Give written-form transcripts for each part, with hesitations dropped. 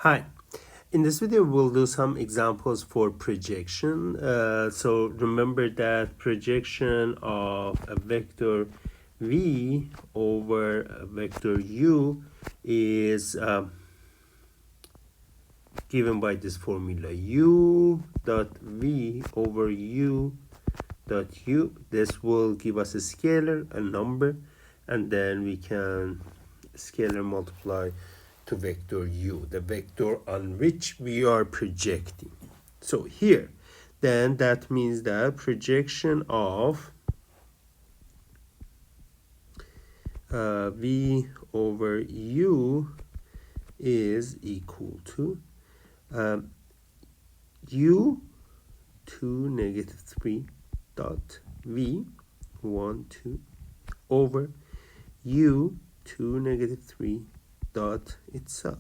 Hi, in this video we'll do some examples for projection. So remember that projection of a vector v over a vector u is given by this formula u dot v over u dot u. This will give us a scalar, a number, and then we can scalar multiply to vector u, the vector on which we are projecting. So here, then that means that projection of v over u is equal to u to negative 3 dot v 1 2 over u to negative 3 dot itself.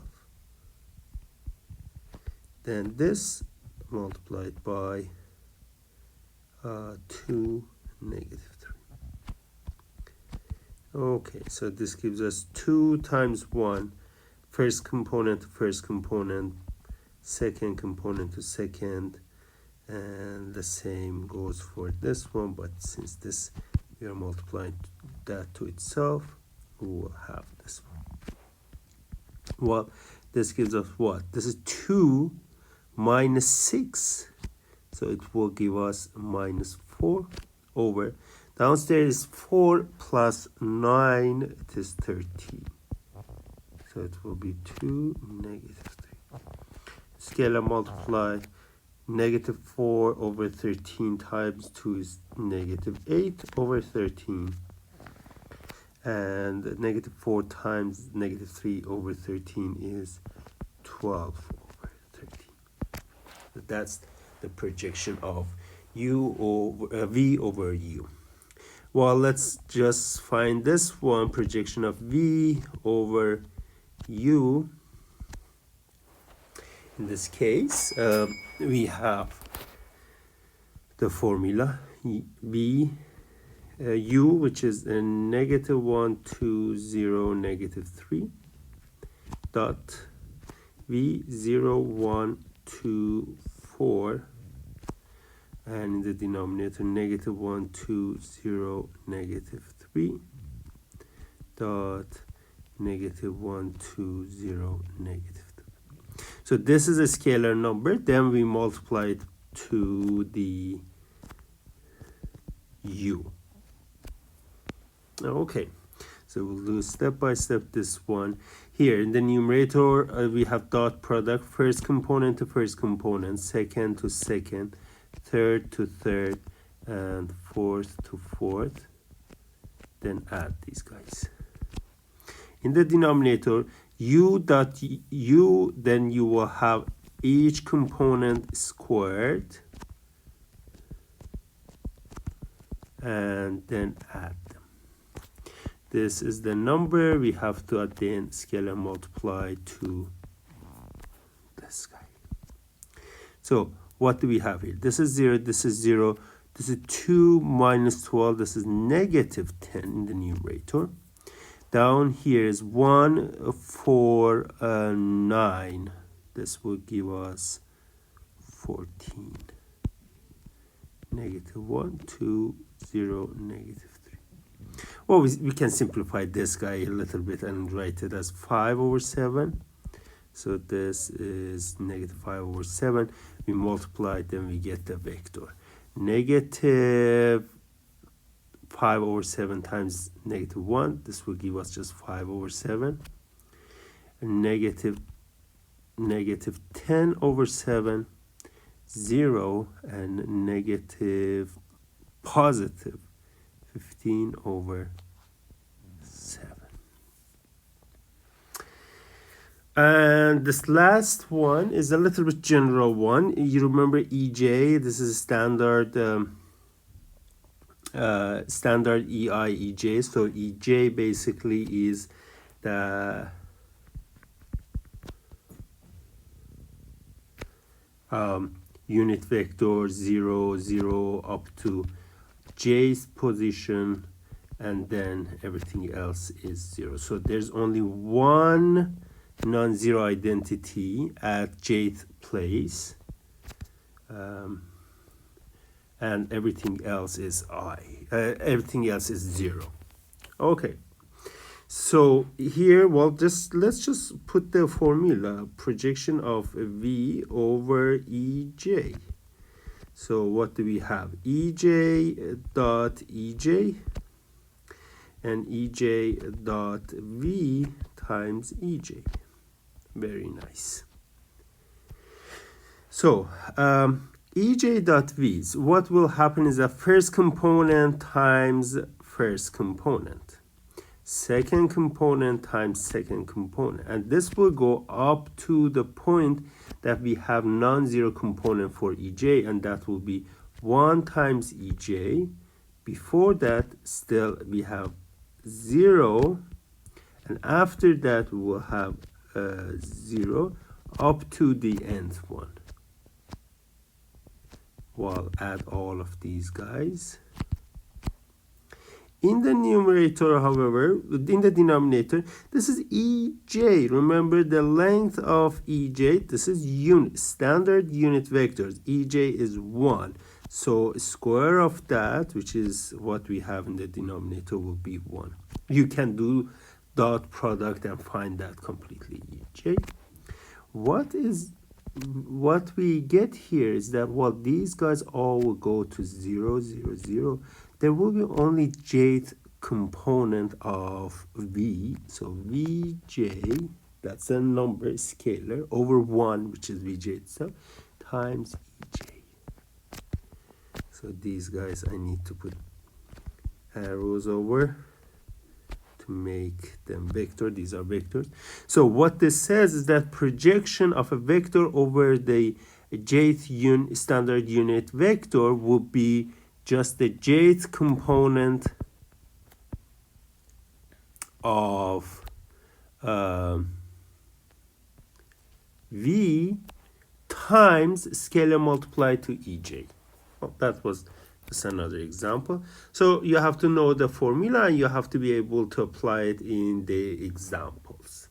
Then this multiplied by 2 negative 3. Okay, so this gives us 2 times 1, first component to first component, second component to second, and the same goes for this one, but since this we are multiplying that to itself, we will have this one. Well, this gives us what? This is 2 minus 6, so it will give us minus 4 over, downstairs is 4 plus 9, it is 13. So it will be 2 negative 3. Scalar multiply, negative 4 over 13 times 2 is negative 8 over 13. And negative 4 times negative 3 over 13 is 12 over 13. So that's the projection of u over v over u. Well, let's just find this one, projection of v over u. In this case, we have the formula v u, which is a negative 1 2 0 negative 3 dot v 0 1 2 4, and in the denominator negative 1 2 0 negative 3 dot negative 1 2 0 negative 3. So this is a scalar number, then we multiply it to the u. Okay, so we'll do step by step this one. Here in the numerator, we have dot product, first component to first component, second to second, third to third, and fourth to fourth. Then add these guys. In the denominator, u dot u, then you will have each component squared, and then add them. This is the number we have to then scalar multiply to this guy. So what do we have here? This is 0, this is 0, this is 2 minus 12, this is negative 10 in the numerator. Down here is 1 4 9. This will give us 14. Negative 1 2 0 negative 3. Well, we can simplify this guy a little bit and write it as 5 over 7. So this is negative 5 over 7. We multiply it, then we get the vector. Negative 5 over 7 times negative 1. This will give us just 5 over 7. And negative 10 over 7, 0, and negative positive 15 over 7. And this last one is a little bit general one. You remember EJ, this is standard standard EI EJ. So EJ basically is the unit vector 0 0 up to j's position, and then everything else is 0. So there's only one non-zero identity at jth place, and everything else is everything else is 0. Okay, so here, well, let's just put the formula, projection of V over EJ. So what do we have? EJ dot EJ and EJ dot V times EJ. Very nice. So EJ dot V's, what will happen is that first component times first component, second component times second component, and this will go up to the point that we have non-zero component for EJ, and that will be 1 times EJ. Before that, still we have 0, and after that we will have 0 up to the nth one. Well, add all of these guys. In the numerator, however, in the denominator, this is EJ. Remember the length of EJ. This is standard unit vectors. EJ is 1. So square of that, which is what we have in the denominator, will be 1. You can do dot product and find that completely EJ. What we get here is that, well, these guys all will go to 0, 0, 0. There will be only jth component of V. So Vj, that's a number, scalar, over 1, which is Vj itself, times Ej. So these guys I need to put arrows over to make them vector. These are vectors. So what this says is that projection of a vector over the jth standard unit vector would be just the jth component of V times scalar multiplied to Ej. Well, that was just another example. So you have to know the formula and you have to be able to apply it in the examples.